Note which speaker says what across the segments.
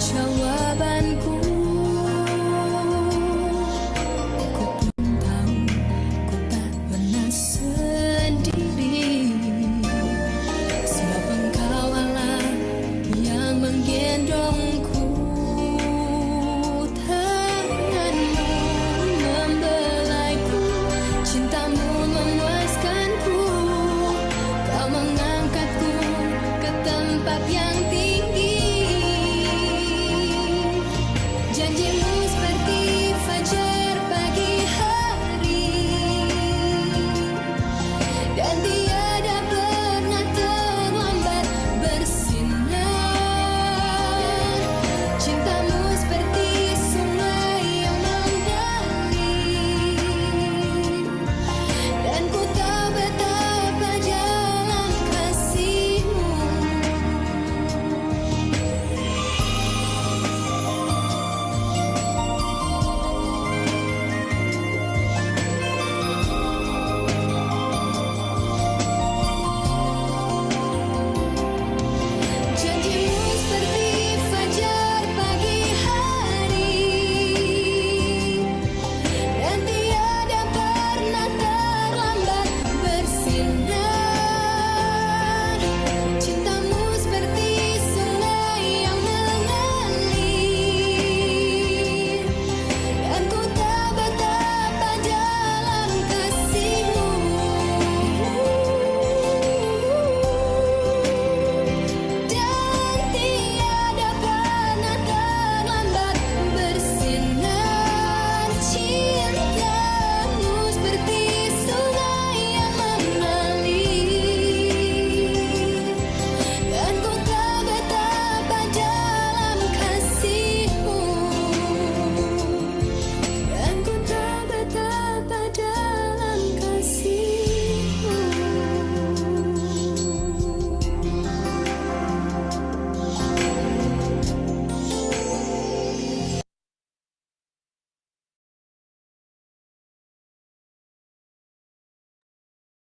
Speaker 1: jawabanku. Ku pun tahu ku tak pernah sendiri, sebab Engkau Allah yang menggendongku. Tanganmu membelaiku, cintamu memuaskanku. Kau mengangkatku ke tempat yang tinggi. Janjimu seperti fajar pagi hari, dan tiada pernah terlambat bersinar. Cintamu seperti sungai yang mengalir, dan ku tahu betapa jalan kasih-Mu. Janjimu seperti fajar pagi hari, dan tiada pernah terlambat bersinar. Cintamu seperti sungai yang mengalir, dan ku tahu betapa jalan kasih-Mu. Dan tiada pernah terlambat bersinar. Cintamu seperti sungai yang mengalir, dan ku tahu betapa jalan kasih-Mu. Dan ku tahu betapa jalan kasih-Mu.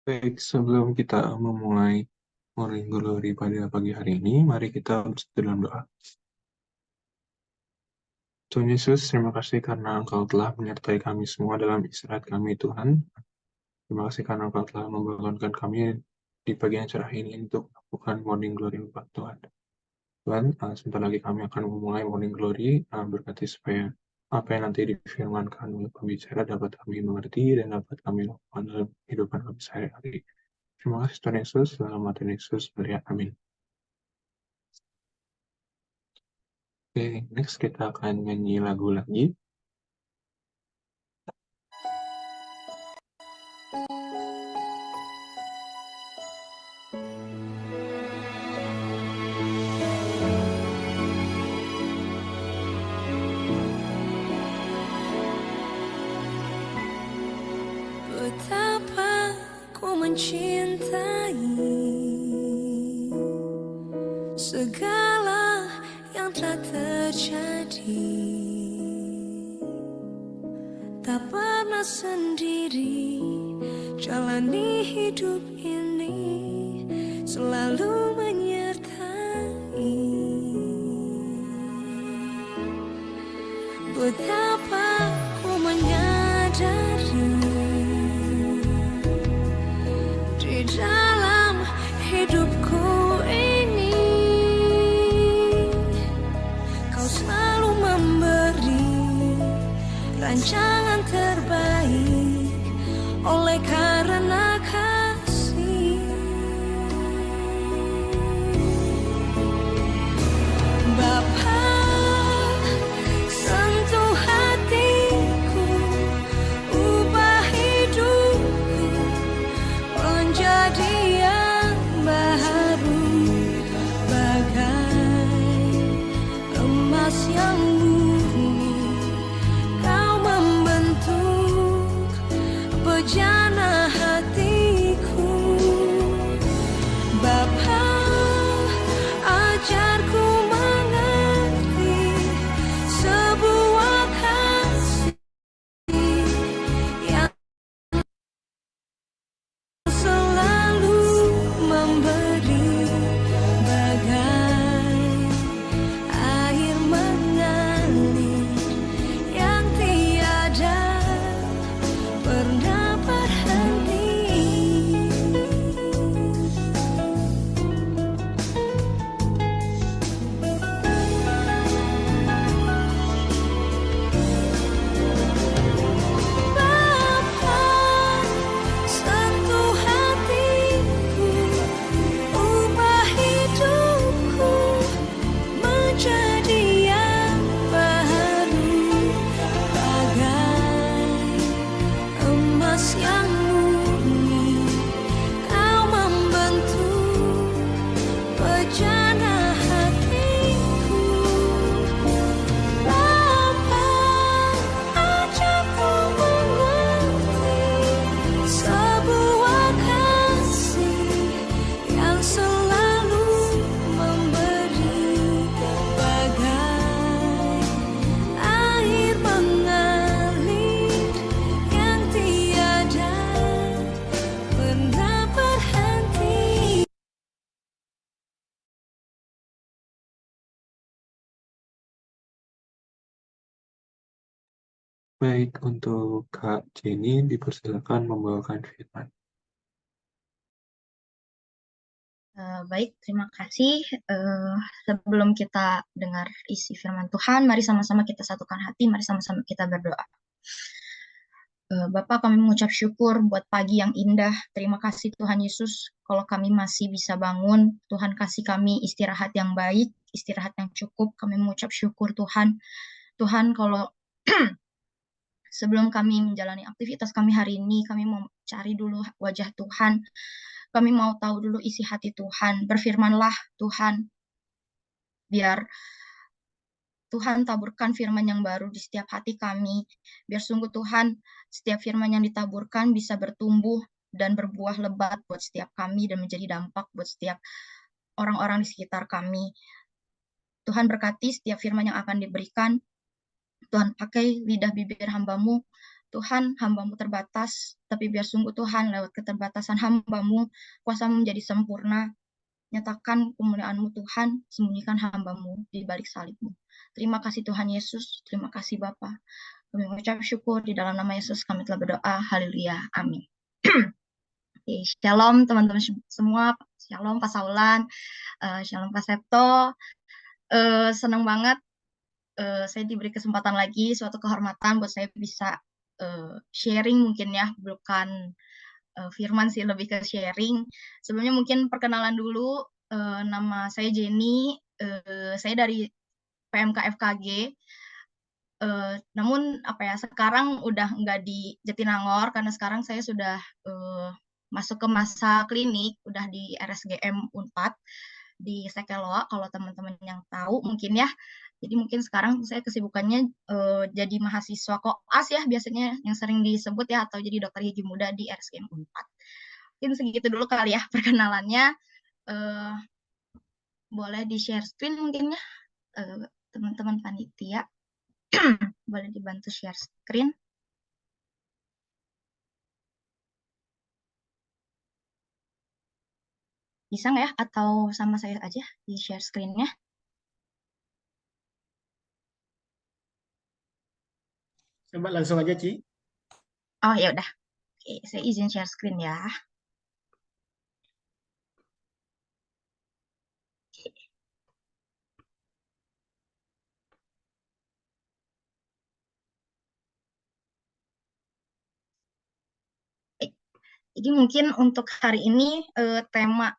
Speaker 2: Baik, sebelum kita memulai Morning Glory pada pagi hari ini, mari kita bersatu dalam doa. Tuhan Yesus, terima kasih karena Engkau telah menyertai kami semua dalam istirahat kami, Tuhan. Terima kasih karena Engkau telah membangunkan kami di pagi yang cerah ini untuk melakukan Morning Glory Bapak Tuhan. Tuhan, sebentar lagi kami akan memulai Morning Glory, berkati supaya apa yang nanti difirmankan oleh pembicara dapat kami mengerti dan dapat kami lakukan dalam kehidupan kami sehari-hari. Terima kasih Tuhan Yesus, dalam nama Tuhan Yesus, berlihat. Amin. Oke, next kita akan nyanyi lagu lagi.
Speaker 1: Betapa ku mencintai segala yang telah terjadi. Tak pernah sendiri jalani hidup ini, selalu menyertai. Betapa ku menyadari di dalam hidupku ini, Kau selalu memberi rancangan terbaik oleh karena kasih. Bapa, sentuh hatiku, ubah hidupku menjadi yang baru, bagai emas yang murni. Kau membentuk bejana hatiku. Bapa, ajarku mengerti sebuah kasih yang selalu memberi, bagai air mengalir.
Speaker 2: Baik, untuk Kak Jenny dipersilakan membawakan firman.
Speaker 3: Baik, terima kasih. Sebelum kita dengar isi firman Tuhan, mari sama-sama kita satukan hati, mari sama-sama kita berdoa. Bapak, kami mengucap syukur buat pagi yang indah. Terima kasih Tuhan Yesus, kalau kami masih bisa bangun. Tuhan kasih kami istirahat yang baik, istirahat yang cukup. Kami mengucap syukur Tuhan. Tuhan, kalau sebelum kami menjalani aktivitas kami hari ini, kami mau cari dulu wajah Tuhan. Kami mau tahu dulu isi hati Tuhan. Berfirmanlah Tuhan, biar Tuhan taburkan firman yang baru di setiap hati kami. Biar sungguh Tuhan, setiap firman yang ditaburkan bisa bertumbuh dan berbuah lebat buat setiap kami dan menjadi dampak buat setiap orang-orang di sekitar kami. Tuhan berkati setiap firman yang akan diberikan. Tuhan pakai lidah bibir hambamu. Tuhan, hambamu terbatas, tapi biar sungguh Tuhan, lewat keterbatasan hambamu, kuasamu menjadi sempurna. Nyatakan kemuliaan-Mu Tuhan, sembunyikan hambamu di balik salib-Mu. Terima kasih Tuhan Yesus, terima kasih Bapa. Kami mengucap syukur di dalam nama Yesus kami telah berdoa. Haleluya. Amin. Shalom teman-teman semua, shalom Pak Saulan, shalom Pak Septo. Senang banget saya diberi kesempatan lagi, suatu kehormatan buat saya bisa sharing mungkin ya, bukan firman sih, lebih ke sharing. Sebelumnya mungkin perkenalan dulu, nama saya Jenny, saya dari PMK FKG. Namun apa ya, sekarang udah nggak di Jatinangor karena sekarang saya sudah masuk ke masa klinik, udah di RSGM Unpad di Sekeloa, kalau teman-teman yang tahu mungkin ya. Jadi mungkin sekarang saya kesibukannya jadi mahasiswa koas ya, biasanya yang sering disebut ya, atau jadi dokter gigi muda di RSGM Unpad. Mungkin segitu dulu kali ya perkenalannya. Boleh di-share screen mungkin ya, teman-teman panitia. Boleh dibantu share screen. Bisa nggak ya? Atau sama saya aja di share screen-nya?
Speaker 4: Coba langsung aja, Ci.
Speaker 3: Oh ya udah. Oke, saya izin share screen ya. Jadi mungkin untuk hari ini tema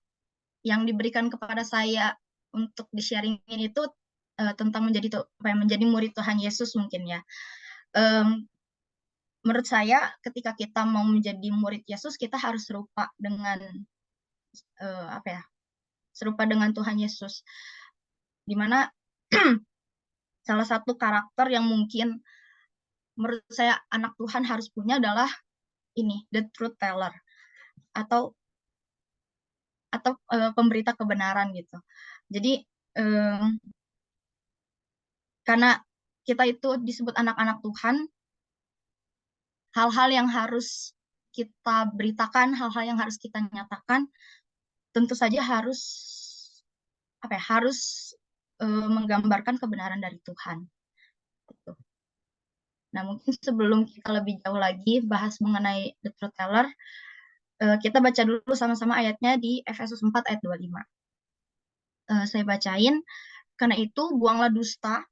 Speaker 3: yang diberikan kepada saya untuk di-sharingin itu tentang menjadi murid Tuhan Yesus mungkin ya. Menurut saya ketika kita mau menjadi murid Yesus, kita harus serupa dengan serupa dengan Tuhan Yesus. Dimana salah satu karakter yang mungkin menurut saya anak Tuhan harus punya adalah ini, the truth teller, atau pemberita kebenaran gitu. Jadi karena kita itu disebut anak-anak Tuhan, hal-hal yang harus kita beritakan, hal-hal yang harus kita nyatakan, tentu saja harus menggambarkan kebenaran dari Tuhan. Gitu. Nah, mungkin sebelum kita lebih jauh lagi bahas mengenai the truth teller, kita baca dulu sama-sama ayatnya di Efesus 4 ayat 25. Saya bacain. Karena itu, buanglah dusta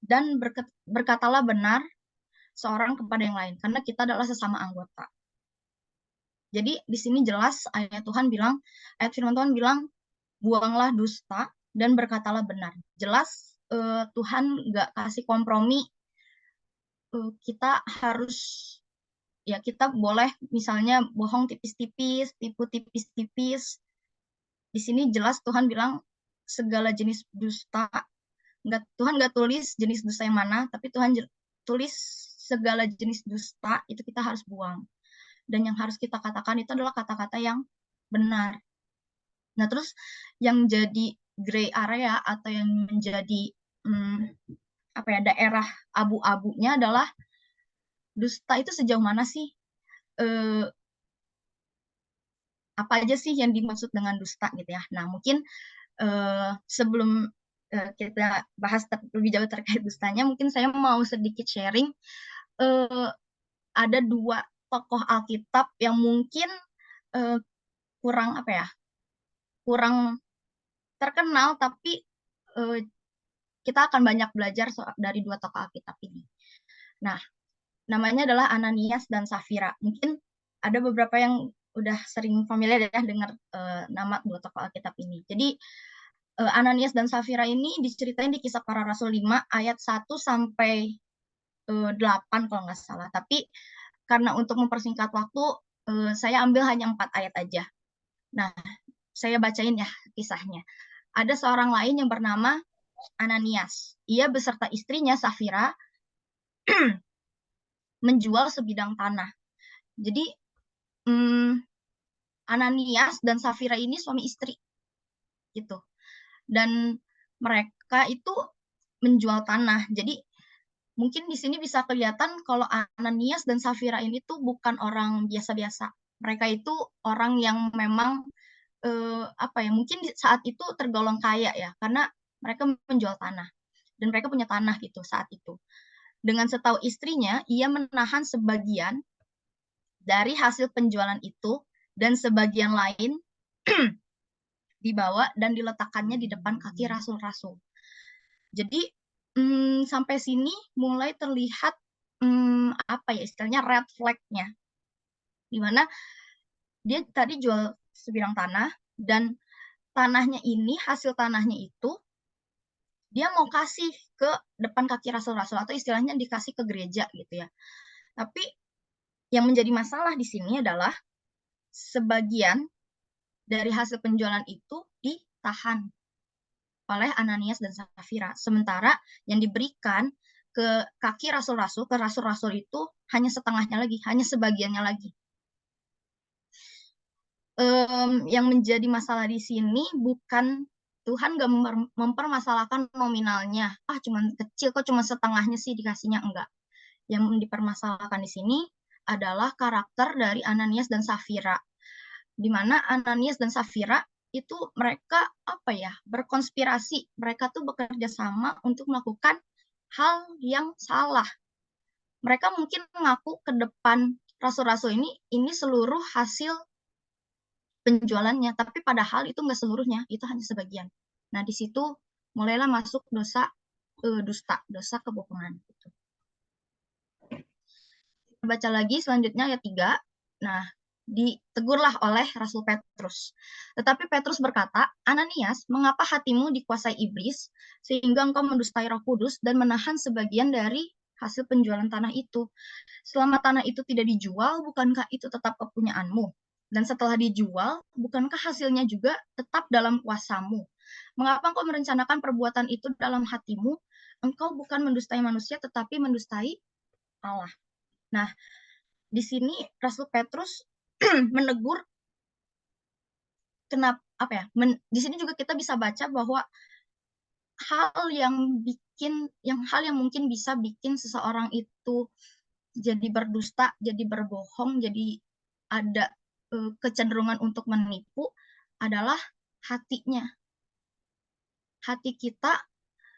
Speaker 3: dan berkatalah benar seorang kepada yang lain, karena kita adalah sesama anggota. Jadi di sini jelas ayat firman Tuhan bilang, buanglah dusta dan berkatalah benar. Jelas Tuhan nggak kasih kompromi. Kita harus, ya kita boleh misalnya bohong tipis-tipis, tipu tipis-tipis. Di sini jelas Tuhan bilang segala jenis dusta. Tuhan nggak tulis jenis dusta yang mana, tapi Tuhan tulis segala jenis dusta itu kita harus buang. Dan yang harus kita katakan itu adalah kata-kata yang benar. Nah, terus yang jadi gray area atau yang menjadi daerah abu-abunya adalah dusta itu sejauh mana sih? Apa aja sih yang dimaksud dengan dusta gitu ya? Nah, mungkin sebelum kita bahas lebih jauh terkait dustanya, mungkin saya mau sedikit sharing eh, ada dua tokoh Alkitab yang mungkin kurang apa ya, kurang terkenal, tapi kita akan banyak belajar dari dua tokoh Alkitab ini. Nah, namanya adalah Ananias dan Safira. Mungkin ada beberapa yang udah sering familiar ya dengar nama dua tokoh Alkitab ini. Jadi Ananias dan Safira ini diceritain di Kisah Para Rasul 5 ayat 1 sampai 8 kalau nggak salah. Tapi karena untuk mempersingkat waktu, saya ambil hanya 4 ayat aja. Nah, saya bacain ya kisahnya. Ada seorang lain yang bernama Ananias. Ia beserta istrinya Safira menjual sebidang tanah. Jadi Ananias dan Safira ini suami istri gitu. Dan mereka itu menjual tanah. Jadi mungkin di sini bisa kelihatan kalau Ananias dan Safira ini tuh bukan orang biasa-biasa. Mereka itu orang yang memang apa ya, mungkin di saat itu tergolong kaya ya, karena mereka menjual tanah dan mereka punya tanah gitu saat itu. Dengan setahu istrinya, ia menahan sebagian dari hasil penjualan itu dan sebagian lain dibawa dan diletakkannya di depan kaki rasul-rasul. Jadi sampai sini mulai terlihat apa ya istilahnya red flag-nya, di mana dia tadi jual sebidang tanah dan tanahnya ini, hasil tanahnya itu dia mau kasih ke depan kaki rasul-rasul atau istilahnya dikasih ke gereja gitu ya. Tapi yang menjadi masalah di sini adalah sebagian dari hasil penjualan itu ditahan oleh Ananias dan Safira. Sementara yang diberikan ke kaki rasul-rasul, ke rasul-rasul itu hanya setengahnya lagi, hanya sebagiannya lagi. Yang menjadi masalah di sini bukan Tuhan gak mempermasalahkan nominalnya. Cuman kecil kok, cuma setengahnya sih dikasihnya, enggak. Yang dipermasalahkan di sini adalah karakter dari Ananias dan Safira. Di mana Ananias dan Safira itu mereka apa ya, berkonspirasi. Mereka tuh bekerja sama untuk melakukan hal yang salah. Mereka mungkin mengaku ke depan rasul-rasul ini seluruh hasil penjualannya, tapi padahal itu nggak seluruhnya, itu hanya sebagian. Nah, di situ mulailah masuk dosa dusta, dosa kebohongan. Gitu. Baca lagi selanjutnya ayat 3. Nah, ditegurlah oleh Rasul Petrus. Tetapi Petrus berkata, Ananias, mengapa hatimu dikuasai iblis, sehingga engkau mendustai Roh Kudus dan menahan sebagian dari hasil penjualan tanah itu? Selama tanah itu tidak dijual, bukankah itu tetap kepunyaanmu? Dan setelah dijual, bukankah hasilnya juga tetap dalam kuasamu? Mengapa engkau merencanakan perbuatan itu dalam hatimu? Engkau bukan mendustai manusia, tetapi mendustai Allah. Nah, di sini Rasul Petrus menegur kenapa apa ya? Di sini juga kita bisa baca bahwa hal yang mungkin bisa bikin seseorang itu jadi berdusta, jadi berbohong, jadi ada kecenderungan untuk menipu adalah hatinya. Hati kita,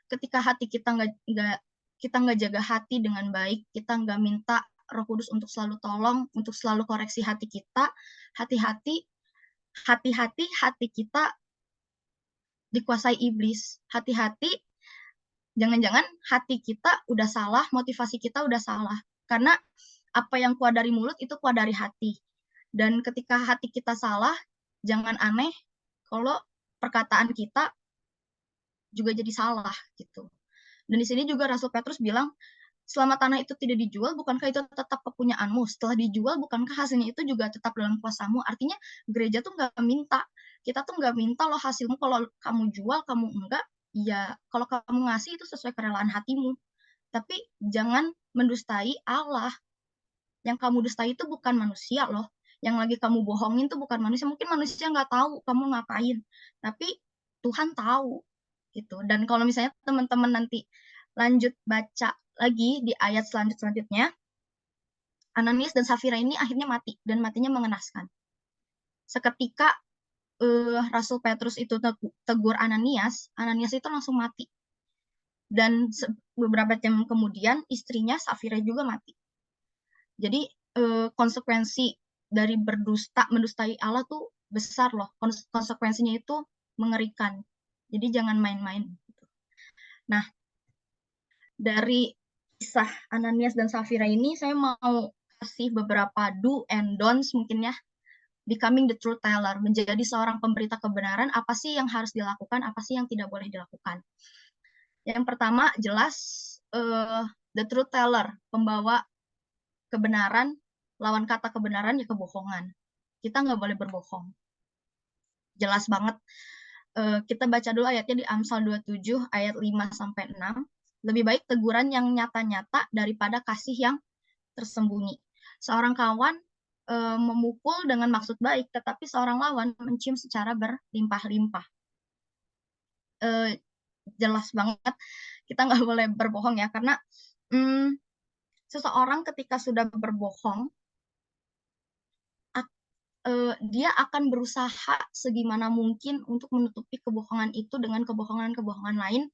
Speaker 3: ketika hati kita nggak jaga hati dengan baik, kita nggak minta Roh Kudus untuk selalu tolong, untuk selalu koreksi hati kita, hati-hati hati kita dikuasai iblis. Hati-hati, jangan-jangan hati kita udah salah, motivasi kita udah salah. Karena apa yang keluar dari mulut itu keluar dari hati. Dan ketika hati kita salah, jangan aneh kalau perkataan kita juga jadi salah gitu. Dan di sini juga Rasul Petrus bilang, selama tanah itu tidak dijual, bukankah itu tetap kepunyaanmu? Setelah dijual, bukankah hasilnya itu juga tetap dalam kuasamu? Artinya gereja tuh nggak minta, kita tuh nggak minta loh hasilmu kalau kamu jual, kamu enggak, ya kalau kamu ngasih itu sesuai kerelaan hatimu. Tapi jangan mendustai Allah. Yang kamu dustai itu bukan manusia loh. Yang lagi kamu bohongin tuh bukan manusia. Mungkin manusia nggak tahu kamu ngapain, tapi Tuhan tahu gitu. Dan kalau misalnya teman-teman nanti lanjut baca lagi di ayat selanjutnya, Ananias dan Safira ini akhirnya mati dan matinya mengenaskan. Seketika Rasul Petrus itu tegur Ananias itu langsung mati. Dan beberapa jam kemudian istrinya Safira juga mati. Jadi konsekuensi dari mendustai Allah tuh besar loh. Konsekuensinya itu mengerikan. Jadi jangan main-main. Nah, dari kisah Ananias dan Safira ini saya mau kasih beberapa do and don'ts mungkin ya. Becoming the truth teller, menjadi seorang pemberita kebenaran, apa sih yang harus dilakukan, apa sih yang tidak boleh dilakukan. Yang pertama, jelas the truth teller, pembawa kebenaran, lawan kata kebenaran ya kebohongan. Kita nggak boleh berbohong. Jelas banget. Kita baca dulu ayatnya di Amsal 27 ayat 5-6. Lebih baik teguran yang nyata-nyata daripada kasih yang tersembunyi. Seorang kawan memukul dengan maksud baik, tetapi seorang lawan mencium secara berlimpah-limpah. Jelas banget kita nggak boleh berbohong ya, karena seseorang ketika sudah berbohong, dia akan berusaha segimana mungkin untuk menutupi kebohongan itu dengan kebohongan-kebohongan lain,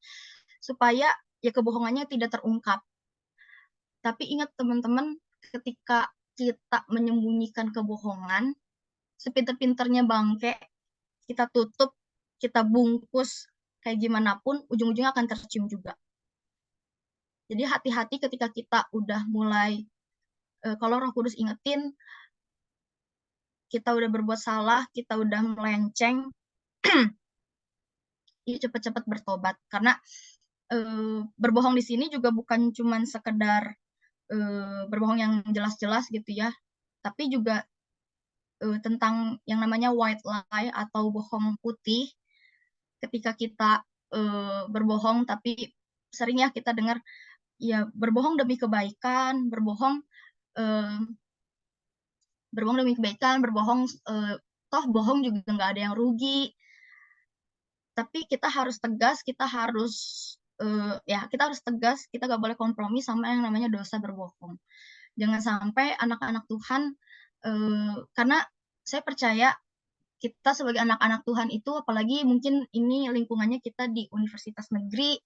Speaker 3: supaya ya kebohongannya tidak terungkap. Tapi ingat teman-teman, ketika kita menyembunyikan kebohongan, sepinter-pinternya bangke, kita tutup, kita bungkus, kayak gimana pun, ujung-ujungnya akan tercium juga. Jadi hati-hati ketika kita udah mulai, kalau Roh Kudus ingetin, kita udah berbuat salah, kita udah melenceng, yuk cepat-cepat bertobat. Karena berbohong di sini juga bukan cuma sekedar berbohong yang jelas-jelas gitu ya, tapi juga tentang yang namanya white lie atau bohong putih. Ketika kita berbohong, tapi sering ya kita dengar, ya berbohong demi kebaikan, berbohong demi kebaikan, berbohong, toh bohong juga nggak ada yang rugi. Tapi kita harus tegas, kita harus tegas, kita nggak boleh kompromi sama yang namanya dosa berbohong. Jangan sampai anak-anak Tuhan, karena saya percaya kita sebagai anak-anak Tuhan itu, apalagi mungkin ini lingkungannya kita di universitas negeri,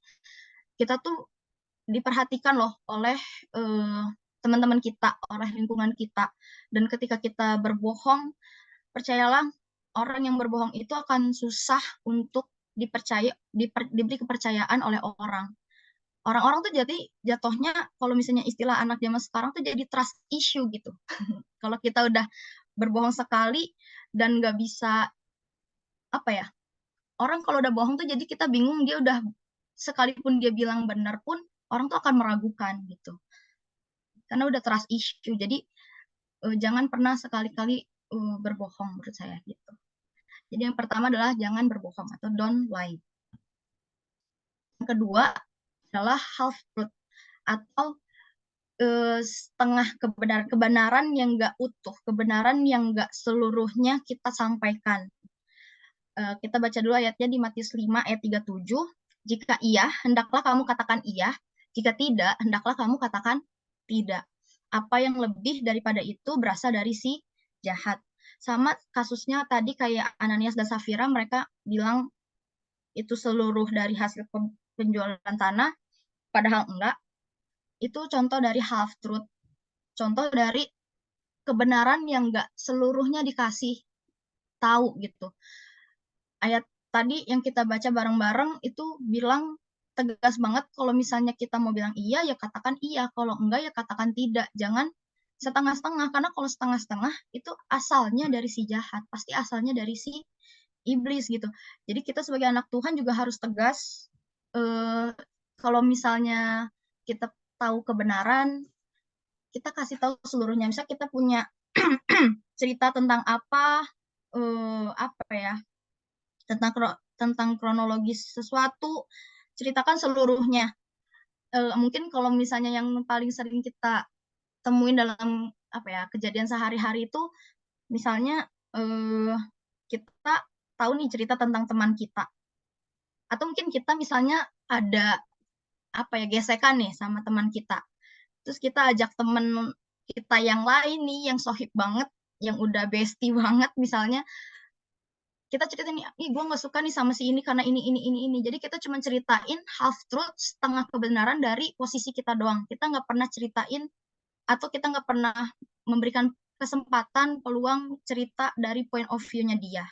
Speaker 3: kita tuh diperhatikan loh oleh teman-teman kita, oleh lingkungan kita. Dan ketika kita berbohong, percayalah, orang yang berbohong itu akan susah untuk diberi kepercayaan oleh orang. Orang-orang tuh jadi jatuhnya, kalau misalnya istilah anak zaman sekarang tuh jadi trust issue gitu. Kalau kita udah berbohong sekali dan nggak bisa, apa ya, orang kalau udah bohong tuh jadi kita bingung, dia udah sekalipun dia bilang benar pun orang tuh akan meragukan gitu, karena udah trust issue. Jadi jangan pernah sekali-kali berbohong menurut saya gitu. Jadi yang pertama adalah jangan berbohong atau don't lie. Yang kedua adalah half truth atau setengah kebenaran yang nggak utuh, kebenaran yang nggak seluruhnya kita sampaikan. Kita baca dulu ayatnya di Matius 5 ayat 37. Jika iya, hendaklah kamu katakan iya. Jika tidak, hendaklah kamu katakan tidak. Apa yang lebih daripada itu berasal dari si jahat. Sama kasusnya tadi kayak Ananias dan Safira, mereka bilang itu seluruh dari hasil penjualan tanah, padahal enggak. Itu contoh dari half truth. Contoh dari kebenaran yang enggak seluruhnya dikasih tahu gitu. Ayat tadi yang kita baca bareng-bareng itu bilang tegas banget, kalau misalnya kita mau bilang iya ya katakan iya, kalau enggak ya katakan tidak. Jangan setengah-setengah, karena kalau setengah-setengah itu asalnya dari si jahat, pasti asalnya dari si iblis gitu. Jadi kita sebagai anak Tuhan juga harus tegas. Kalau misalnya kita tahu kebenaran, kita kasih tahu seluruhnya. Misalnya kita punya cerita tentang apa ya, tentang kronologis sesuatu, ceritakan seluruhnya. Mungkin kalau misalnya yang paling sering kita temuin dalam kejadian sehari-hari itu, misalnya kita tahu nih cerita tentang teman kita, atau mungkin kita misalnya ada gesekan nih sama teman kita, terus kita ajak temen kita yang lain nih, yang sohib banget, yang udah bestie banget misalnya, kita ceritain nih, gue nggak suka nih sama si ini karena ini. Jadi kita cuma ceritain half truth, setengah kebenaran dari posisi kita doang. Kita nggak pernah ceritain atau kita nggak pernah memberikan kesempatan, peluang cerita dari point of view-nya dia.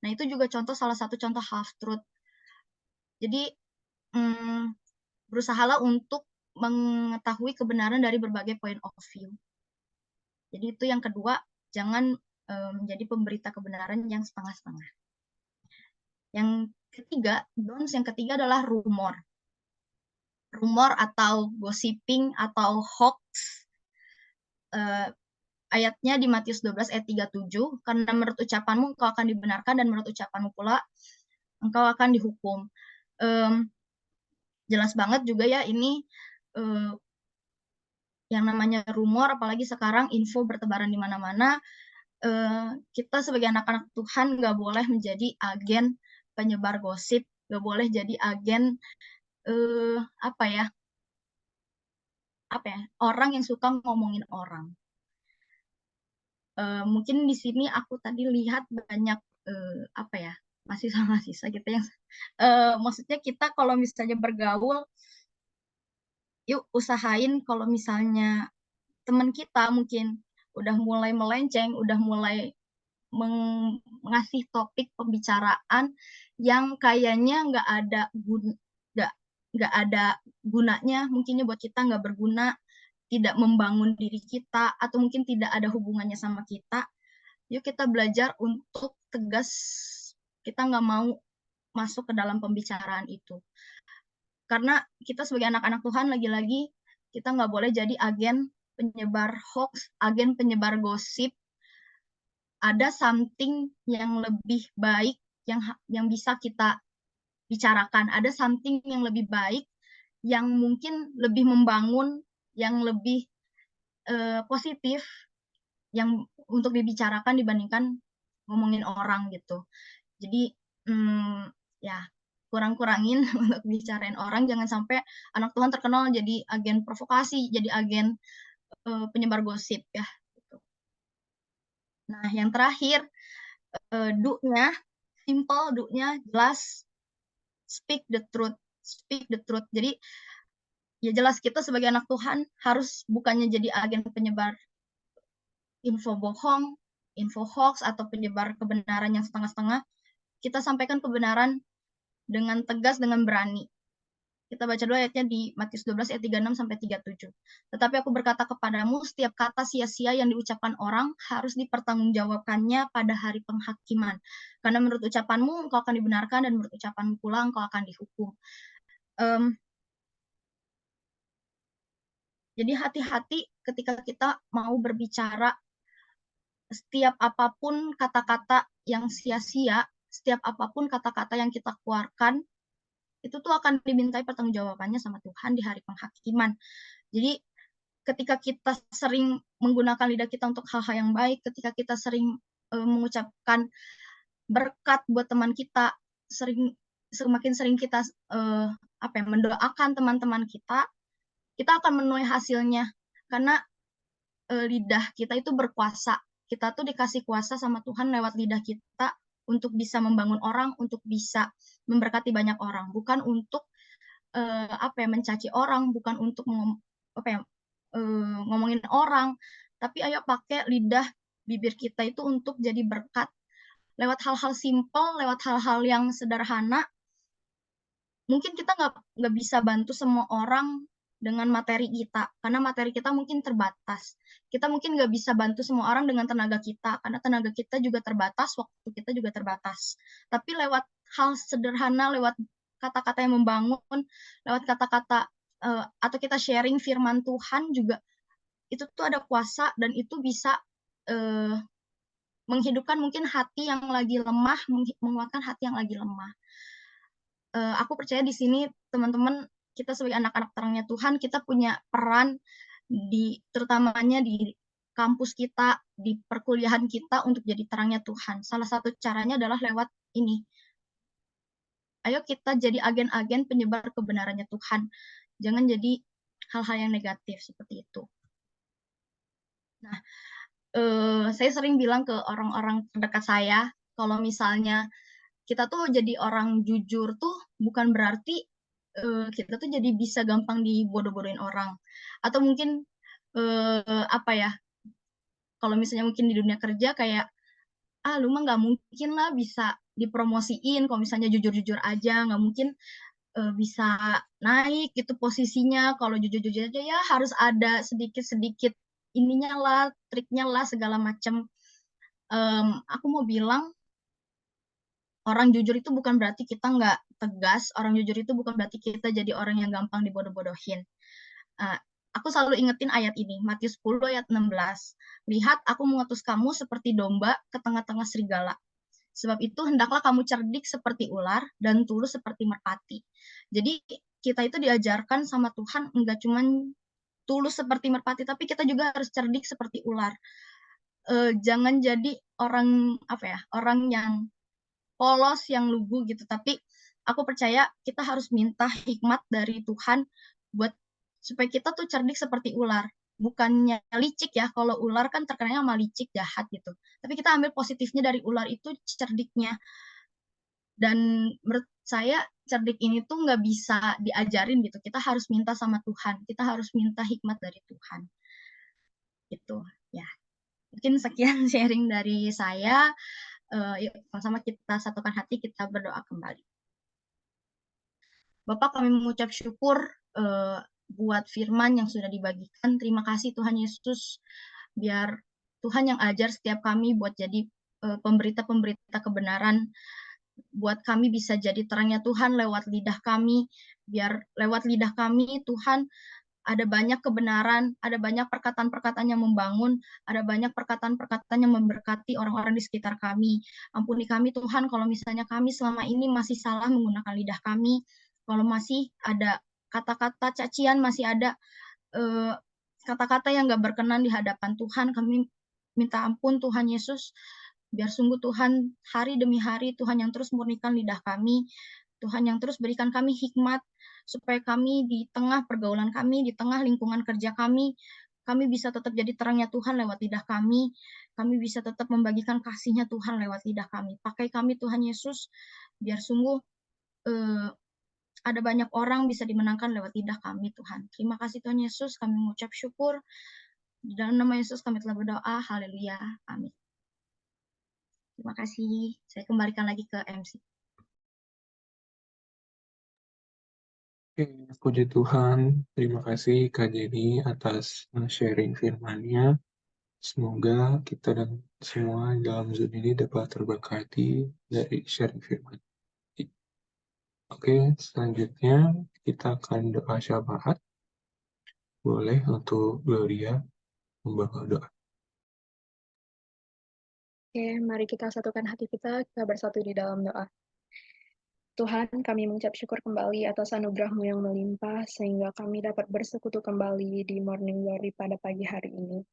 Speaker 3: Nah, itu juga salah satu contoh half truth. Jadi berusahalah untuk mengetahui kebenaran dari berbagai point of view. Jadi itu yang kedua, jangan menjadi pemberita kebenaran yang setengah-setengah. Yang ketiga, yang ketiga adalah rumor. Rumor atau gossiping atau hoax. Ayatnya di Matius 12 ayat 37, karena menurut ucapanmu engkau akan dibenarkan dan menurut ucapanmu pula engkau akan dihukum. Jelas banget juga ya ini yang namanya rumor, apalagi sekarang info bertebaran di mana-mana. Kita sebagai anak-anak Tuhan nggak boleh menjadi agen penyebar gosip, nggak boleh jadi agen orang yang suka ngomongin orang. Mungkin di sini aku tadi lihat banyak mahasiswa kita yang maksudnya kita kalau misalnya bergaul, yuk usahain kalau misalnya teman kita mungkin udah mulai melenceng, udah mulai mengasih topik pembicaraan yang kayaknya nggak ada gunanya, mungkinnya buat kita nggak berguna, tidak membangun diri kita, atau mungkin tidak ada hubungannya sama kita. Yuk kita belajar untuk tegas, kita nggak mau masuk ke dalam pembicaraan itu. Karena kita sebagai anak-anak Tuhan, lagi-lagi kita nggak boleh jadi agen penyebar hoax, agen penyebar gosip. Ada something yang lebih baik yang bisa kita bicarakan. Ada something yang lebih baik, yang mungkin lebih membangun, yang lebih positif, yang untuk dibicarakan dibandingkan ngomongin orang gitu. Jadi ya kurang-kurangin untuk bicarain orang, jangan sampai anak Tuhan terkenal jadi agen provokasi, jadi agen penyebar gosip ya. Nah, yang terakhir, do-nya, simple, do-nya jelas, speak the truth. Speak the truth. Jadi, ya jelas kita sebagai anak Tuhan harus bukannya jadi agen penyebar info bohong, info hoax, atau penyebar kebenaran yang setengah-setengah. Kita sampaikan kebenaran dengan tegas, dengan berani. Kita baca dulu ayatnya di Matius 12 ayat 36 sampai 37. Tetapi aku berkata kepadamu, setiap kata sia-sia yang diucapkan orang harus dipertanggungjawabkannya pada hari penghakiman. Karena menurut ucapanmu engkau akan dibenarkan dan menurut ucapanmu pula engkau akan dihukum. Jadi hati-hati ketika kita mau berbicara. Setiap apapun kata-kata yang sia-sia, setiap apapun kata-kata yang kita keluarkan, itu tuh akan dimintai pertanggungjawabannya sama Tuhan di hari penghakiman. Jadi ketika kita sering menggunakan lidah kita untuk hal-hal yang baik, ketika kita sering mengucapkan berkat buat teman kita, semakin sering kita mendoakan teman-teman kita akan menuai hasilnya. Karena lidah kita itu berkuasa. Kita tuh dikasih kuasa sama Tuhan lewat lidah kita untuk bisa membangun orang, untuk bisa memberkati banyak orang, bukan untuk mencaci orang, bukan untuk ngomongin orang, tapi ayo pakai lidah bibir kita itu untuk jadi berkat lewat hal-hal simpel, lewat hal-hal yang sederhana. Mungkin kita nggak bisa bantu semua orang dengan materi kita, karena materi kita mungkin terbatas. Kita mungkin nggak bisa bantu semua orang dengan tenaga kita, karena tenaga kita juga terbatas, waktu kita juga terbatas. Tapi lewat hal sederhana, lewat kata-kata yang membangun, lewat kata-kata atau kita sharing firman Tuhan juga, itu tuh ada kuasa dan itu bisa menghidupkan mungkin hati yang lagi lemah, menguatkan hati yang lagi lemah. Aku percaya di sini teman-teman, kita sebagai anak-anak terangnya Tuhan, kita punya peran terutamanya di kampus kita, di perkuliahan kita untuk jadi terangnya Tuhan. Salah satu caranya adalah lewat ini. Ayo kita jadi agen-agen penyebar kebenarannya Tuhan. Jangan jadi hal-hal yang negatif seperti itu. Nah, saya sering bilang ke orang-orang terdekat saya, kalau misalnya kita tuh jadi orang jujur tuh bukan berarti kita tuh jadi bisa gampang dibodoh-bodohin orang. Atau mungkin apa ya, kalau misalnya mungkin di dunia kerja kayak, lu mah nggak mungkin lah bisa dipromosiin kalau misalnya jujur-jujur aja, nggak mungkin bisa naik gitu posisinya kalau jujur-jujur aja, ya harus ada sedikit-sedikit ininya lah, triknya lah, segala macam. Aku mau bilang, orang jujur itu bukan berarti kita nggak tegas, orang jujur itu bukan berarti kita jadi orang yang gampang dibodoh-bodohin. Aku selalu ingetin ayat ini, Matius 10 ayat 16. Lihat, aku mengutus kamu seperti domba ke tengah-tengah serigala. Sebab itu hendaklah kamu cerdik seperti ular dan tulus seperti merpati. Jadi kita itu diajarkan sama Tuhan enggak cuman tulus seperti merpati, tapi kita juga harus cerdik seperti ular. Jangan jadi orang orang yang polos, yang lugu gitu. Tapi aku percaya kita harus minta hikmat dari Tuhan buat supaya kita tuh cerdik seperti ular. Bukannya licik ya, kalau ular kan terkenalnya sama licik, jahat gitu. Tapi kita ambil positifnya dari ular itu cerdiknya. Dan menurut saya cerdik ini tuh nggak bisa diajarin gitu. Kita harus minta sama Tuhan. Kita harus minta hikmat dari Tuhan. Gitu ya. Mungkin sekian sharing dari saya. Yuk sama-sama kita satukan hati, kita berdoa kembali. Bapak, kami mengucap syukur buat firman yang sudah dibagikan. Terima kasih Tuhan Yesus, biar Tuhan yang ajar setiap kami buat jadi pemberita-pemberita kebenaran, buat kami bisa jadi terangnya Tuhan lewat lidah kami, biar lewat lidah kami Tuhan ada banyak kebenaran, ada banyak perkataan-perkataan yang membangun, ada banyak perkataan-perkataan yang memberkati orang-orang di sekitar kami. Ampuni kami Tuhan kalau misalnya kami selama ini masih salah menggunakan lidah kami, kalau masih ada kata-kata cacian, masih ada kata-kata yang gak berkenan di hadapan Tuhan, kami minta ampun Tuhan Yesus, biar sungguh Tuhan hari demi hari Tuhan yang terus murnikan lidah kami, Tuhan yang terus berikan kami hikmat, supaya kami di tengah pergaulan kami, di tengah lingkungan kerja kami bisa tetap jadi terangnya Tuhan lewat lidah kami bisa tetap membagikan kasih-Nya Tuhan lewat lidah kami. Pakai kami Tuhan Yesus, biar sungguh ada banyak orang bisa dimenangkan lewat lidah kami Tuhan. Terima kasih Tuhan Yesus, kami mengucap syukur. Di dalam nama Yesus kami telah berdoa, haleluya, amin. Terima kasih, saya kembalikan lagi ke MC.
Speaker 2: Oke, puji Tuhan. Terima kasih Kak Jenny atas sharing firman-Nya. Semoga kita dan semua dalam Zoom ini dapat terberkati dari sharing firman. Oke, selanjutnya kita akan doa syafaat. Boleh untuk Gloria membawa doa.
Speaker 5: Oke, mari kita satukan hati kita bersatu di dalam doa. Tuhan, kami mengucap syukur kembali atas anugerah-Mu yang melimpah, sehingga kami dapat bersekutu kembali di Morning Glory pada pagi hari ini.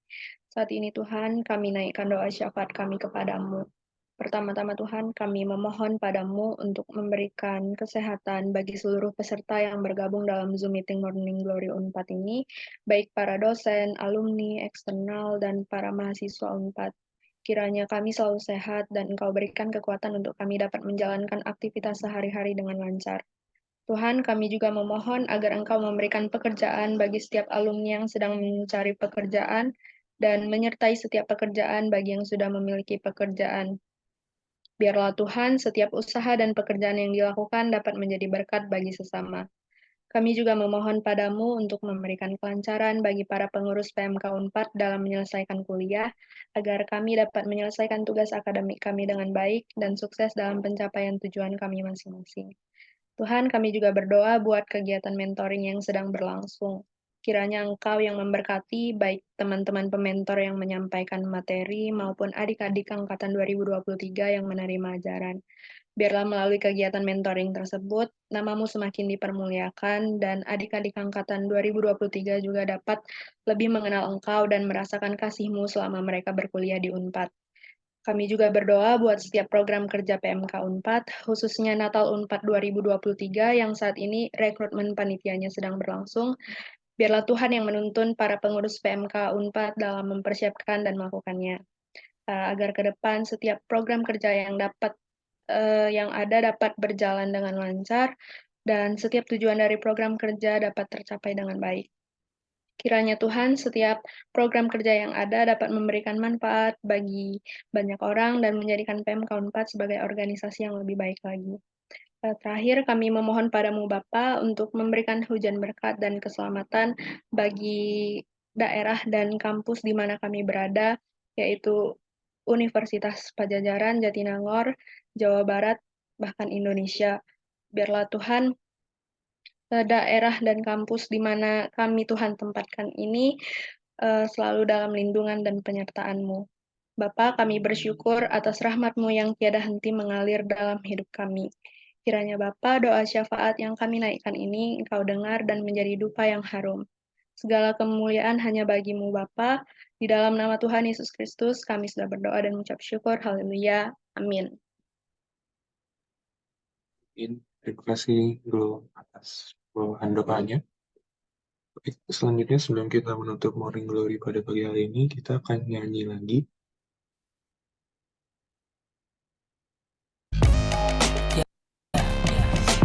Speaker 5: Saat ini Tuhan, kami naikkan doa syafaat kami kepadamu. Pertama-tama Tuhan, kami memohon padamu untuk memberikan kesehatan bagi seluruh peserta yang bergabung dalam Zoom Meeting Morning Glory UNPAD ini, baik para dosen, alumni, eksternal, dan para mahasiswa UNPAD. Kiranya kami selalu sehat dan Engkau berikan kekuatan untuk kami dapat menjalankan aktivitas sehari-hari dengan lancar. Tuhan, kami juga memohon agar Engkau memberikan pekerjaan bagi setiap alumni yang sedang mencari pekerjaan dan menyertai setiap pekerjaan bagi yang sudah memiliki pekerjaan. Biarlah Tuhan, setiap usaha dan pekerjaan yang dilakukan dapat menjadi berkat bagi sesama. Kami juga memohon padamu untuk memberikan kelancaran bagi para pengurus PMK UNPAD dalam menyelesaikan kuliah, agar kami dapat menyelesaikan tugas akademik kami dengan baik dan sukses dalam pencapaian tujuan kami masing-masing. Tuhan, kami juga berdoa buat kegiatan mentoring yang sedang berlangsung. Kiranya Engkau yang memberkati baik teman-teman pementor yang menyampaikan materi maupun adik-adik angkatan 2023 yang menerima ajaran. Biarlah melalui kegiatan mentoring tersebut, namamu semakin dipermuliakan dan adik-adik angkatan 2023 juga dapat lebih mengenal Engkau dan merasakan kasih-Mu selama mereka berkuliah di UNPAD. Kami juga berdoa buat setiap program kerja PMK UNPAD, khususnya Natal UNPAD 2023 yang saat ini rekrutmen panitianya sedang berlangsung. Biarlah Tuhan yang menuntun para pengurus PMK UNPAD dalam mempersiapkan dan melakukannya. Agar ke depan setiap program kerja yang ada dapat berjalan dengan lancar, dan setiap tujuan dari program kerja dapat tercapai dengan baik. Kiranya Tuhan, setiap program kerja yang ada dapat memberikan manfaat bagi banyak orang dan menjadikan PMK Unpad sebagai organisasi yang lebih baik lagi. Terakhir, kami memohon padamu Bapa untuk memberikan hujan berkat dan keselamatan bagi daerah dan kampus di mana kami berada, yaitu Universitas Padjadjaran, Jatinangor, Jawa Barat, bahkan Indonesia. Biarlah Tuhan, daerah dan kampus di mana kami Tuhan tempatkan ini selalu dalam lindungan dan penyertaan-Mu. Bapa, kami bersyukur atas rahmat-Mu yang tiada henti mengalir dalam hidup kami. Kiranya Bapa, doa syafaat yang kami naikkan ini Engkau dengar dan menjadi dupa yang harum. Segala kemuliaan hanya bagi-Mu Bapa. Di dalam nama Tuhan Yesus Kristus, kami sudah berdoa dan mengucap syukur. Haleluya. Amin.
Speaker 2: Terima kasih Glo atas bawahan doanya. Baik, selanjutnya sebelum kita menutup Morning Glory pada pagi hari ini, kita akan nyanyi lagi.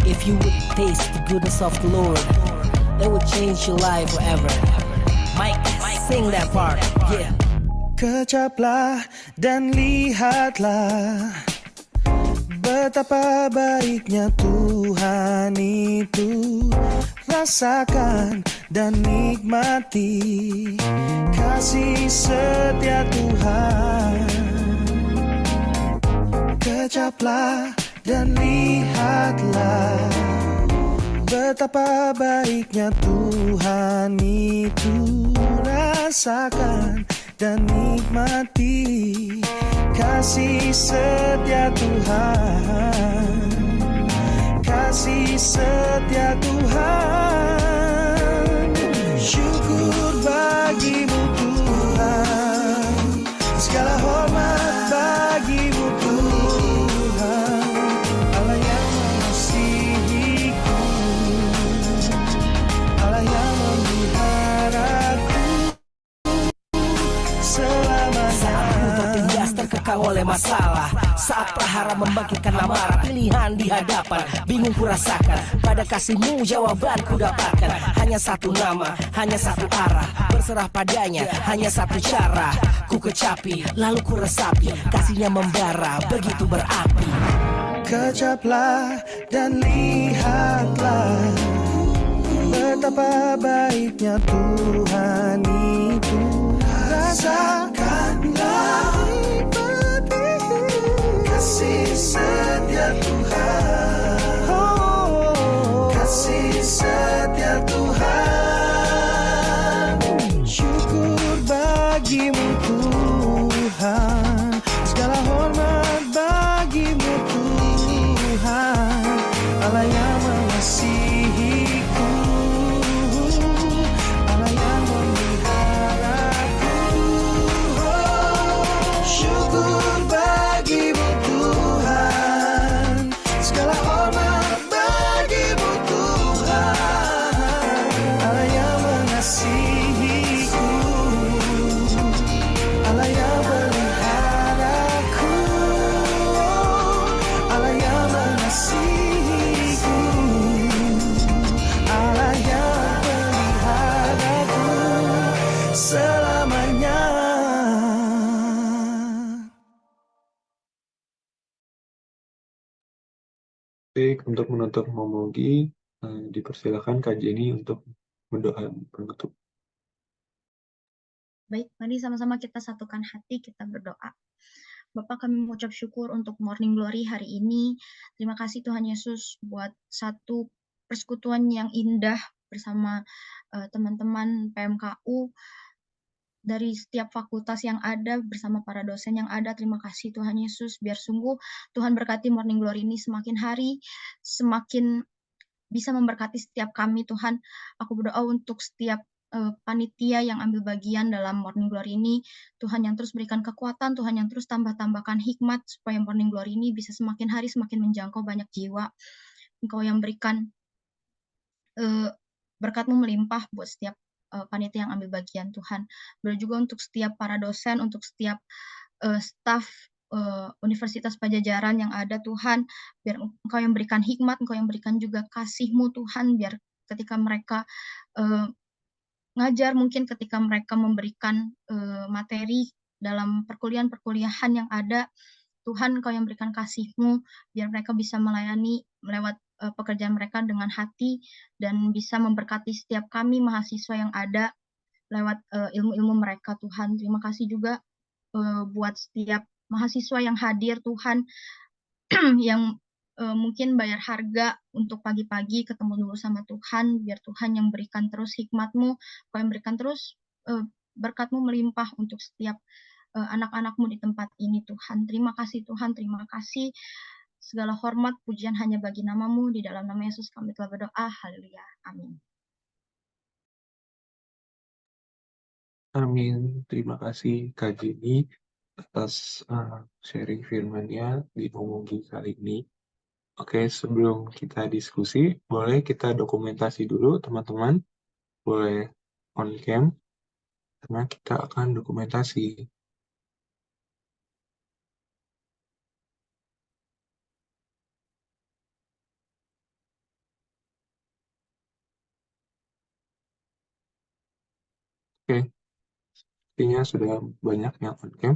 Speaker 6: If you would taste the goodness of the Lord, it would change your life forever. Mike, sing that part. Yeah.
Speaker 7: Kecaplah dan lihatlah betapa baiknya Tuhan itu. Rasakan dan nikmati kasih setia Tuhan. Kecaplah dan lihatlah betapa baiknya Tuhan itu. Rasakan dan nikmati kasih setia Tuhan. Kasih setia Tuhan. Syukur bagimu Tuhan, segala hormat bagimu Tuhan, Allah yang mengasihiku, Allah yang memeliharaku selamanya.
Speaker 6: Saat ku tertindas terkekang oleh masalah, saat prahara membangkitkan amarah, pilihan di hadapan bingung ku rasakan, pada kasih-Mu jawaban ku dapatkan. Hanya satu nama, hanya satu arah, berserah padanya, hanya satu cara. Ku kecapi, lalu ku resapi, kasih-Nya membara, begitu berapi.
Speaker 7: Kecaplah dan lihatlah betapa baiknya Tuhan itu. Rasakanlah kasih setia Tuhan. Kasih setia Tuhan. Syukur bagimu Tuhan, segala hormat bagimu Tuhan, Allah yang mengasihiku, Allah yang memeliharaku. Syukur bagimu Tuhan, segala hormat bagimu Tuhan, Allah yang mengasihiku, Allah yang memeliharaku, Allah yang mengasihiku, Allah yang memeliharaku selamanya.
Speaker 2: Baik, untuk menutup momogi, dipersilakan Kak Jenny untuk mendoa penutup.
Speaker 3: Baik, mari sama-sama kita satukan hati, kita berdoa. Bapak, kami mengucap syukur untuk Morning Glory hari ini. Terima kasih Tuhan Yesus buat satu persekutuan yang indah bersama teman-teman PMKU dari setiap fakultas yang ada, bersama para dosen yang ada. Terima kasih Tuhan Yesus, biar sungguh Tuhan berkati Morning Glory ini semakin hari, semakin bisa memberkati setiap kami Tuhan. Aku berdoa untuk setiap panitia yang ambil bagian dalam Morning Glory ini, Tuhan yang terus berikan kekuatan, Tuhan yang terus tambahkan hikmat, supaya Morning Glory ini bisa semakin hari semakin menjangkau banyak jiwa. Engkau yang berikan berkat-Mu melimpah buat setiap panitia yang ambil bagian Tuhan. Berdoa juga untuk setiap para dosen, untuk setiap staf Universitas Padjadjaran yang ada Tuhan, biar Engkau yang berikan hikmat, Engkau yang berikan juga kasih-Mu Tuhan, biar ketika mereka ngajar, mungkin ketika mereka memberikan materi dalam perkuliahan yang ada, Tuhan Engkau yang berikan kasih-Mu, biar mereka bisa melayani melewat pekerjaan mereka dengan hati, dan bisa memberkati setiap kami mahasiswa yang ada lewat ilmu-ilmu mereka, Tuhan. Terima kasih juga buat setiap mahasiswa yang hadir, Tuhan, yang mungkin bayar harga untuk pagi-pagi ketemu dulu sama Tuhan, biar Tuhan yang berikan terus hikmat-Mu, Kau yang berikan terus berkat-Mu melimpah untuk setiap anak-anak-Mu di tempat ini, Tuhan. Terima kasih, Tuhan. Terima kasih. Segala hormat, pujian hanya bagi nama-Mu. Di dalam nama Yesus kami telah berdoa. Haleluya. Amin.
Speaker 2: Amin. Terima kasih Kak Jenny atas sharing firman-Nya di Ngomongi kali ini. Oke, sebelum kita diskusi, boleh kita dokumentasi dulu teman-teman. Boleh on cam, karena kita akan dokumentasi. Oke, sepertinya sudah banyak yang on cam.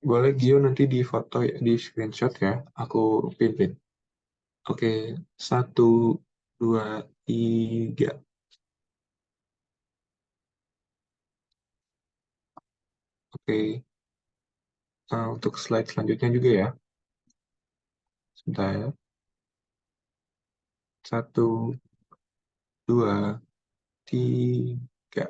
Speaker 2: Boleh Gio nanti di foto, di screenshot ya, aku pimpin. Oke, 1, 2, 3. Oke, untuk slide selanjutnya juga ya. Sebentar ya. 1, 2, 3.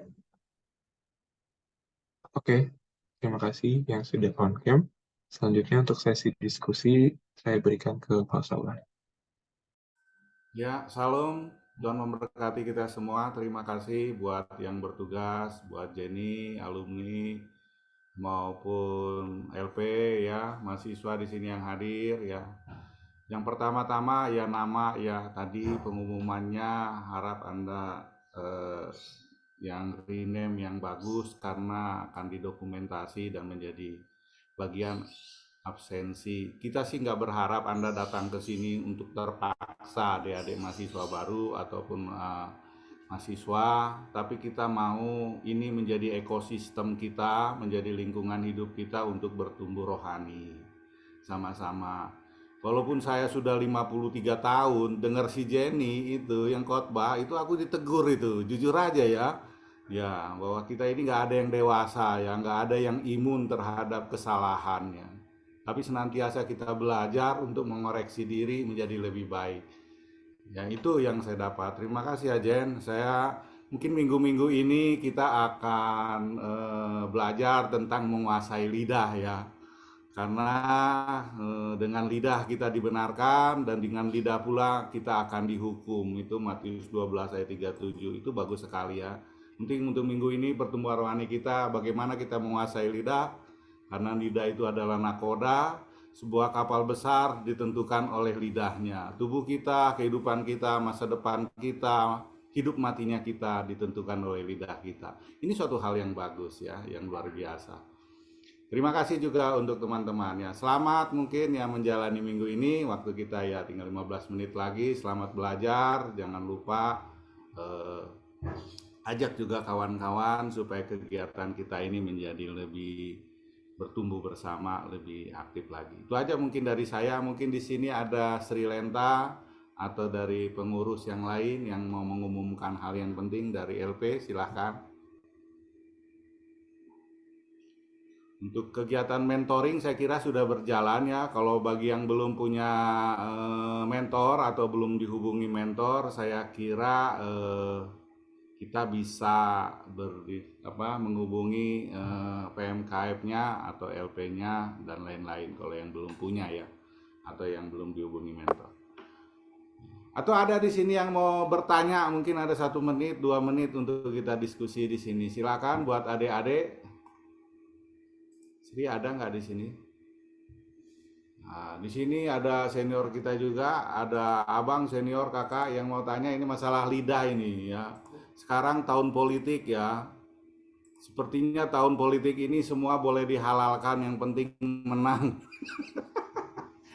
Speaker 2: Oke, terima kasih yang sudah on cam. Selanjutnya untuk sesi diskusi, saya berikan ke Pak Sawan.
Speaker 8: Ya, salam. Tuhan memberkati kita semua. Terima kasih buat yang bertugas, buat Jenny, alumni, maupun LP ya, mahasiswa di sini yang hadir ya. Yang pertama-tama ya nama ya tadi pengumumannya, harap Anda yang rename yang bagus karena akan didokumentasi dan menjadi bagian absensi. Kita sih nggak berharap Anda datang ke sini untuk terpaksa adik-adik mahasiswa baru ataupun mahasiswa, tapi kita mau ini menjadi ekosistem kita, menjadi lingkungan hidup kita untuk bertumbuh rohani sama-sama. Walaupun saya sudah 53 tahun, dengar si Jenny itu yang khotbah, itu aku ditegur itu, jujur aja ya. Ya, bahwa kita ini nggak ada yang dewasa ya, nggak ada yang imun terhadap kesalahannya. Tapi senantiasa kita belajar untuk mengoreksi diri menjadi lebih baik. Ya, itu yang saya dapat. Terima kasih ya Jen. Saya mungkin minggu-minggu ini kita akan belajar tentang menguasai lidah ya. Karena dengan lidah kita dibenarkan dan dengan lidah pula kita akan dihukum. Itu Matius 12 ayat 37. Itu bagus sekali ya. Penting untuk minggu ini pertumbuhan rohani kita, bagaimana kita menguasai lidah. Karena lidah itu adalah nakoda, sebuah kapal besar ditentukan oleh lidahnya. Tubuh kita, kehidupan kita, masa depan kita, hidup matinya kita ditentukan oleh lidah kita. Ini suatu hal yang bagus ya, yang luar biasa. Terima kasih juga untuk teman-teman ya. Selamat mungkin ya menjalani minggu ini. Waktu kita ya tinggal 15 menit lagi. Selamat belajar. Jangan lupa ajak juga kawan-kawan supaya kegiatan kita ini menjadi lebih bertumbuh bersama, lebih aktif lagi. Itu aja mungkin dari saya. Mungkin di sini ada Sri Lenta atau dari pengurus yang lain yang mau mengumumkan hal yang penting dari LP. Silahkan. Untuk kegiatan mentoring saya kira sudah berjalan ya. Kalau bagi yang belum punya mentor atau belum dihubungi mentor, saya kira kita bisa menghubungi PMKF-nya atau LP-nya dan lain-lain kalau yang belum punya ya, atau yang belum dihubungi mentor. Atau ada di sini yang mau bertanya, mungkin ada 1 menit, 2 menit untuk kita diskusi di sini. Silakan buat adik-adik. Sri ada nggak di sini? Nah, di sini ada senior kita juga, ada abang senior kakak yang mau tanya ini masalah lidah ini ya. Sekarang tahun politik ya, sepertinya tahun politik ini semua boleh dihalalkan, yang penting menang.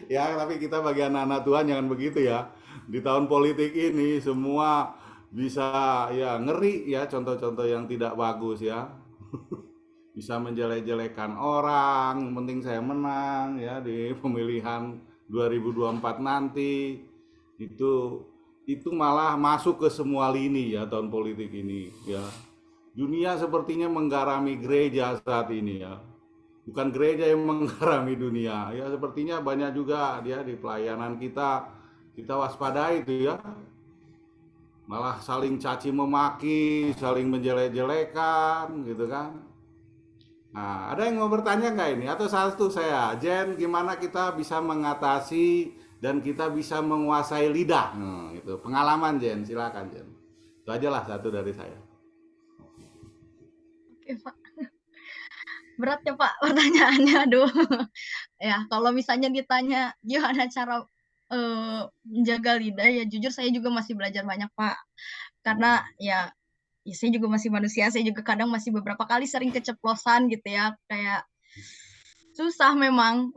Speaker 8: Ya, tapi kita bagi anak-anak Tuhan jangan begitu ya. Di tahun politik ini semua bisa ya ngeri ya contoh-contoh yang tidak bagus ya. Bisa menjelek-jelekan orang, yang penting saya menang ya di pemilihan 2024 nanti. Itu malah masuk ke semua lini ya tahun politik ini ya. Dunia sepertinya menggarami gereja saat ini ya. Bukan gereja yang menggarami dunia ya, sepertinya banyak juga dia di pelayanan kita waspadai itu ya. Malah saling caci memaki, saling menjelek-jelekan gitu kan. Nah, ada yang mau bertanya nggak ini? Atau satu saya, Jen, gimana kita bisa mengatasi dan kita bisa menguasai lidah? Itu pengalaman Jen, silakan Jen. Itu aja lah satu dari saya.
Speaker 3: Oke, Pak. Berat ya, Pak, pertanyaannya. Aduh. Ya, kalau misalnya ditanya gimana cara menjaga lidah, ya jujur saya juga masih belajar banyak, Pak. Karena ya saya juga masih manusia, saya juga kadang masih beberapa kali sering keceplosan gitu ya, kayak susah memang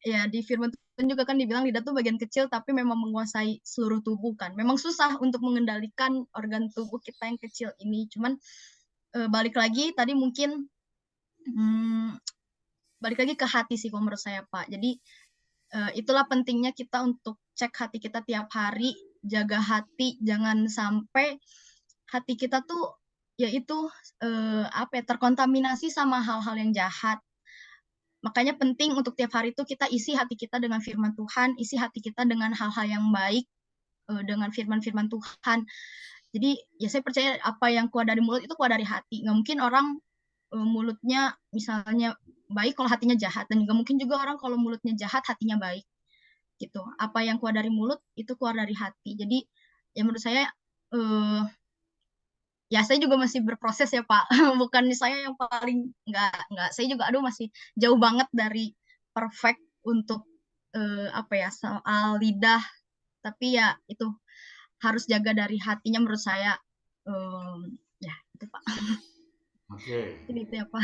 Speaker 3: ya di firman Tuhan juga kan dibilang lidah tuh bagian kecil tapi memang menguasai seluruh tubuh kan. Memang susah untuk mengendalikan organ tubuh kita yang kecil ini. Cuman balik lagi tadi mungkin balik lagi ke hati sih kalau menurut saya, Pak. Jadi itulah pentingnya kita untuk cek hati kita tiap hari, jaga hati, jangan sampai hati kita tuh yaitu terkontaminasi sama hal-hal yang jahat. Makanya penting untuk tiap hari itu kita isi hati kita dengan firman Tuhan, isi hati kita dengan hal-hal yang baik, dengan firman-firman Tuhan. Jadi ya saya percaya apa yang keluar dari mulut itu keluar dari hati. Nggak mungkin orang mulutnya misalnya baik kalau hatinya jahat, dan juga mungkin juga orang kalau mulutnya jahat hatinya baik gitu. Apa yang keluar dari mulut itu keluar dari hati. Jadi ya menurut saya ya saya juga masih berproses ya Pak. Bukan saya yang paling nggak. Saya juga masih jauh banget dari perfect untuk soal lidah. Tapi ya itu harus jaga dari hatinya menurut saya. Ya itu Pak.
Speaker 8: Oke.
Speaker 3: Ini itu ya Pak.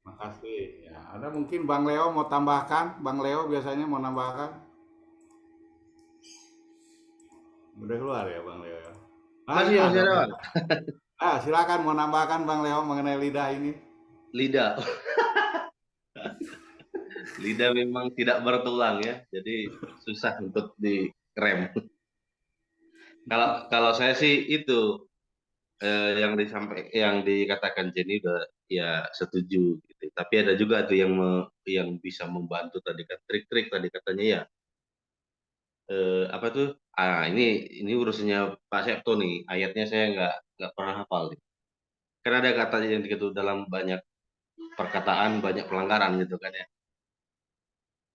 Speaker 8: Makasih. Ya, ada mungkin Bang Leo mau tambahkan? Bang Leo biasanya mau nambahkan? Udah keluar ya Bang Leo?
Speaker 9: Masih ada.
Speaker 8: Silakan mau nambahkan Bang Leo mengenai lidah ini.
Speaker 9: Lidah. Lidah memang tidak bertulang ya, jadi susah untuk direm. Kalau saya sih itu yang dikatakan Jenny udah ya setuju gitu. Tapi ada juga tuh yang bisa membantu tadi kan trik-trik tadi katanya ya. Apa tuh? Ini urusannya Pak Septo nih. Ayatnya saya nggak pernah hafal nih. Karena ada katanya yang gitu dalam banyak perkataan banyak pelanggaran gitu kan ya.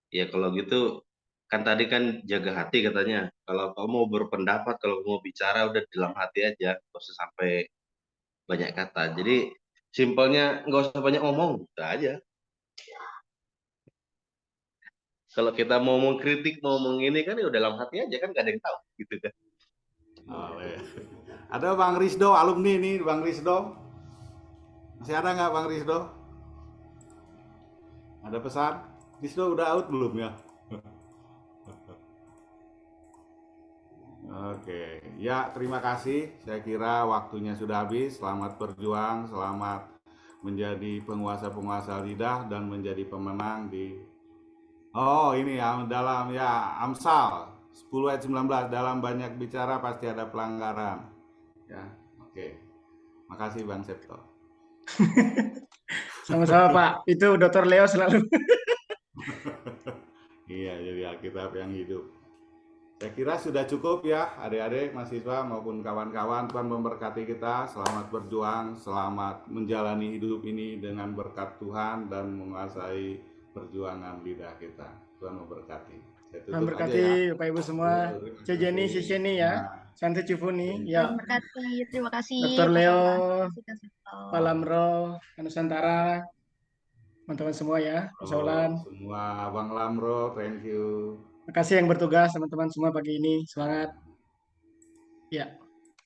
Speaker 9: Ya kalau gitu kan tadi kan jaga hati katanya. Kalau kamu mau berpendapat, kalau mau bicara udah dalam hati aja, nggak usah sampai banyak kata. Jadi simpelnya nggak usah banyak ngomong, udah aja. Kalau kita mau mengkritik, mau ini kan ya dalam hati aja kan, gak ada yang tahu gitu kan.
Speaker 8: Ada Bang Rizdo, alumni nih Bang Rizdo. Masih ada nggak Bang Rizdo? Ada pesan? Rizdo udah out belum ya? Oke, ya terima kasih. Saya kira waktunya sudah habis. Selamat berjuang, selamat menjadi penguasa-penguasa lidah dan menjadi pemenang di ini ya dalam ya Amsal 10 ayat 19, dalam banyak bicara pasti ada pelanggaran. Ya, oke. Makasih Bang Septo.
Speaker 4: Sama-sama Pak, itu Dr. Leo selalu.
Speaker 8: Iya, jadi Alkitab yang hidup. Saya kira sudah cukup ya adik-adik, mahasiswa maupun kawan-kawan. Tuhan memberkati kita, selamat berjuang, selamat menjalani hidup ini dengan berkat Tuhan dan menguasai perjuangan lidah kita. Tuhan memberkati. Saya tutup
Speaker 4: Memberkati
Speaker 8: aja ya.
Speaker 4: Bapak Ibu semua. Jenny, Jenny ya. Santi Cifuni ya.
Speaker 3: Terima kasih.
Speaker 4: Dr. Leo,
Speaker 3: Pak
Speaker 4: Lamro, Nusantara, teman-teman semua ya. Persoalan.
Speaker 8: Semua Bang Lamro, thank you.
Speaker 4: Terima kasih yang bertugas teman-teman semua pagi ini. Semangat. Ya.